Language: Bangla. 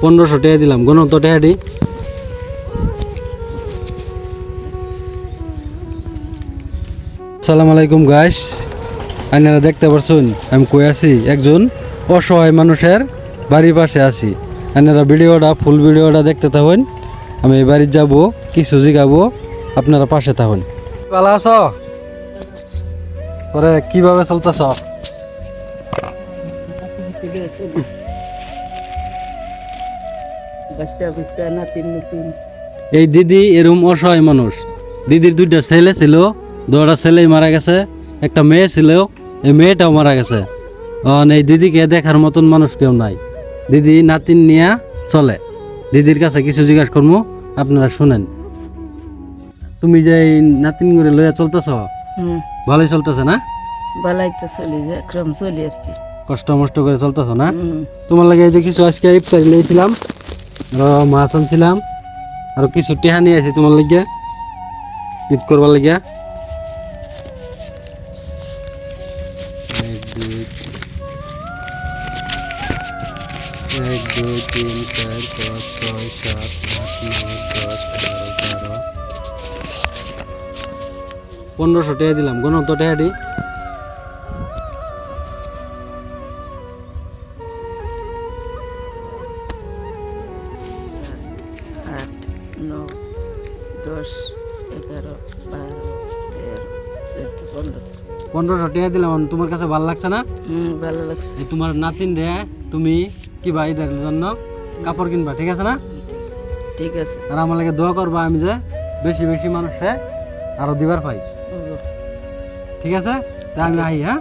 1500 টাকা দিলাম, গণ তো টাকাটি। আসসালামু আলাইকুম গাইস, আপনারা দেখতে পাচ্ছেন আমি কই আছি, একজন অসহায় মানুষের বাড়ির পাশে আছি। আপনারা ভিডিওটা ফুল ভিডিওটা দেখতে থাকুন। আমি এই বাড়ি যাব, কিছু জিগাবো, আপনারা পাশে থাকুন। ভালো আছো? পরে কিভাবে চলতেছ? এই দিদি এরম অসহায় মানুষ। দিদির 2টা ছেলে ছিল, 2টা ছেলেই মারা গেছে, একটা মেয়ে ছিল, এই মেয়েটাও মারা গেছে। এই দিদিকে দেখার মতন মানুষ কেউ নাই। দিদি নাতিন নিয়ে চলে। দিদির কাছে কিছু জিজ্ঞাসা করবো, আপনারা শুনেন। তুমি যে এই নাতিন করে লইয়া চলতেছ, ভালোই চলতেছে না? বালাই তো চলি যায়, ক্রম চলি আর কি। কষ্ট মষ্ট করে চলতেছ না? তোমার লাগে এই যে কিছু আজকে ইফতারি নিয়েছিলাম, আরো মাছ আনছিলাম, আরো কিছু টেহা নিয়ে আসি তোমার লাগিয়া, ঈদ করবার লাগিয়া। 1 2 3 4 5 6 7 8 9 10 11 12 1500 টাকা দিলাম, গণ তো টাকাটি। 8 9 10 11 12 13 14 1500 টাকা দিলাম। তোমার কাছে ভালো লাগছে না? ভালো লাগছে। এই তোমার নাতিন রে তুমি কি ভাই ঈদের জন্য কাপড় কিনবা, ঠিক আছে না? ঠিক আছে। আর আমার লাগে দোয়া করবা, আমি যে বেশি বেশি মানুষে আরো দিবার পাই, ঠিক আছে? তা আমি আই, হ্যাঁ।